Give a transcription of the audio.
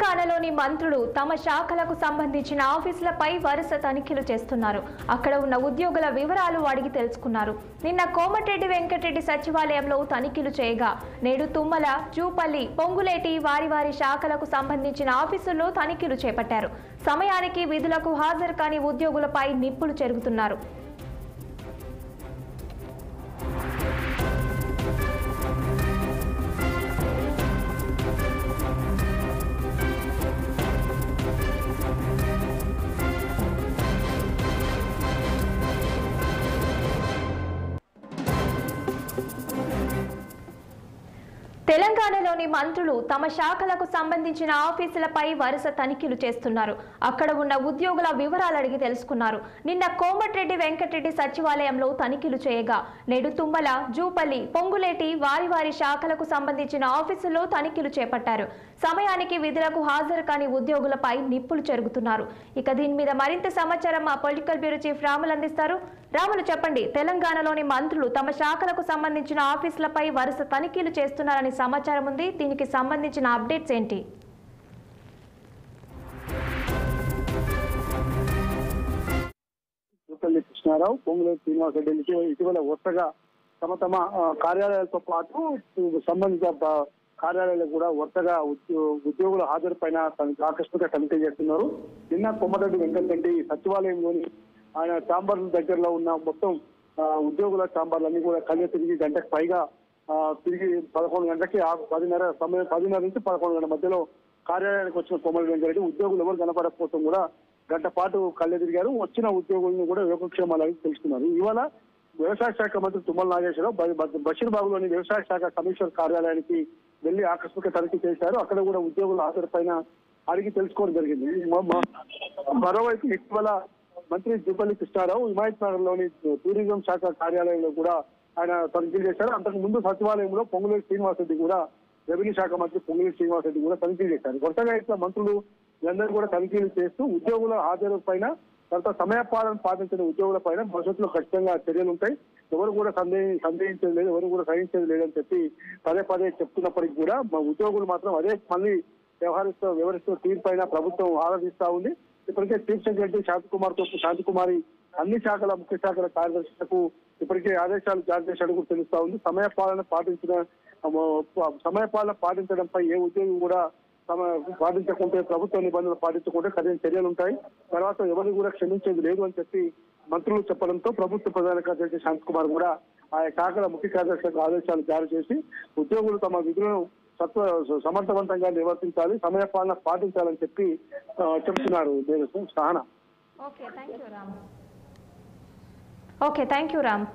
తెలంగాణలోని మంత్రులు తమ శాఖలకు సంబంధించిన ఆఫీసులపై వరుస తనిఖీలు చేస్తున్నారు. అక్కడ ఉన్న ఉద్యోగుల వివరాలు అడిగి తెలుసుకున్నారు. నిన్న కోమటిరెడ్డి వెంకటరెడ్డి సచివాలయంలో తనిఖీలు చేయగా నేడు తుమ్మల, జూపల్లి, పొంగులేటి వారి శాఖలకు సంబంధించిన ఆఫీసుల్లో తనిఖీలు చేపట్టారు. సమయానికి విధులకు హాజరు కాని ఉద్యోగులపై నిప్పులు చెరుగుతున్నారు. తెలంగాణలోని మంత్రులు తమ శాఖలకు సంబంధించిన ఆఫీసులపై వరుస తనిఖీలు చేస్తున్నారు. అక్కడ ఉన్న ఉద్యోగుల వివరాలు అడిగి తెలుసుకున్నారు. నిన్న కోమటిరెడ్డి వెంకటరెడ్డి సచివాలయంలో తనిఖీలు చేయగా నేడు తుమ్మల, జూపల్లి, పొంగులేటి వారి శాఖలకు సంబంధించిన ఆఫీసుల్లో తనిఖీలు చేపట్టారు. సమయానికి విధులకు హాజరు కాని ఉద్యోగులపై నిప్పులు చెరుగుతున్నారు. ఇక దీని మీద మరింత సమాచారం మా పొలిటికల్ బ్యూరో చీఫ్ రాములు అందిస్తారు. రాములు, చెప్పండి. తెలంగాణలోని మంత్రులు తమ శాఖలకు సంబంధించిన ఆఫీసులపై వరుస తనిఖీలు చేస్తున్నారని సమాచారం ఉంది. దీనికి సంబంధించిన అప్డేట్స్ ఏంటి? కృష్ణారావు, పొంగులేటి శ్రీనివాసరెడ్డి ఇటీవల వరుసగా తమ కార్యాలయాలతో పాటు సంబంధిత కార్యాలయాలు కూడా వరుసగా ఉద్యోగుల హాజరు పైన ఆకస్మిక తనిఖీ చేస్తున్నారు. నిన్న కోమటిరెడ్డి వెంకటరెడ్డి సచివాలయంలోని ఆయన ఛాంబర్ల దగ్గరలో ఉన్న మొత్తం ఉద్యోగుల ఛాంబర్లన్నీ కూడా కళ్ళు తిరిగి గంటకు పైగా తిరిగి 11 గంటలకి 10:30 నుంచి 11 గంటల మధ్యలో కార్యాలయానికి వచ్చిన కోమటిరెడ్డి వెంకటరెడ్డి ఉద్యోగులు ఎవరు కనపడకపోవడం కూడా గంట పాటు కళ్ళు తిరిగారు. వచ్చిన ఉద్యోగులను కూడా యోగక్షేమాలు అడిగి తెలుసుకున్నారు. ఇవాళ వ్యవసాయ శాఖ మంత్రి తుమ్మల నాగేశ్వరరావు బషీర్బాగులోని వ్యవసాయ శాఖ కమిషనర్ కార్యాలయానికి వెళ్లి ఆకస్మిక తనిఖీ చేశారు. అక్కడ కూడా ఉద్యోగుల హాజరు పైన అడిగి తెలుసుకోవడం జరిగింది. మరోవైపు ఇటీవల మంత్రి జూపల్లి కృష్ణారావు హిమాయత్ నగర్ లోని టూరిజం శాఖ కార్యాలయంలో కూడా ఆయన తనిఖీలు చేశారు. అంతకు ముందు సచివాలయంలో పొంగులేటి శ్రీనివాసరెడ్డి కూడా, రెవెన్యూ శాఖ మంత్రి పొంగులేటి శ్రీనివాసరెడ్డి కూడా తనిఖీలు చేశారు. కొత్తగా ఇట్లా మంత్రులు వీళ్ళందరూ కూడా తనిఖీలు చేస్తూ ఉద్యోగుల హాజరు పైన, తర్వాత సమయపాలన పాటించిన ఉద్యోగుల పైన భవిష్యత్తులో ఖచ్చితంగా చర్యలు ఉంటాయి, ఎవరు కూడా సందేహించేది లేదు, ఎవరు కూడా సహించేది లేదని చెప్పి పదే చెప్తున్నప్పటికీ కూడా మా ఉద్యోగులు మాత్రం అదే మళ్ళీ వ్యవహరిస్తూ తీరుపైన ప్రభుత్వం ఆరాధిస్తా ఉంది. ఇప్పటికే చీఫ్ సెక్రటరీ శాంతికుమారి అన్ని శాఖల ముఖ్య శాఖల కార్యదర్శులకు ఇప్పటికే ఆదేశాలు జారీ చేసినట్టు కూడా తెలుస్తా ఉంది. సమయపాలన పాటించడంపై ఏ ఉద్యోగి కూడా పాటించకుంటే, ప్రభుత్వ నిబంధనలు పాటించకుంటే కఠిన చర్యలు ఉంటాయి, తర్వాత ఎవరిని కూడా క్షమించేది లేదు అని చెప్పి మంత్రులు చెప్పడంతో ప్రభుత్వ ప్రధాన కార్యదర్శి శాంతికుమార్ కూడా ఆయా శాఖల ముఖ్య కార్యదర్శులకు ఆదేశాలు జారీ చేసి ఉద్యోగులు తమ విధులను సమర్థవంతంగా నిర్వర్తించాలి, సమయపాలన పాటించాలని చెప్పి చెబుతున్నారు. Sahana. Okay, thank you Ram.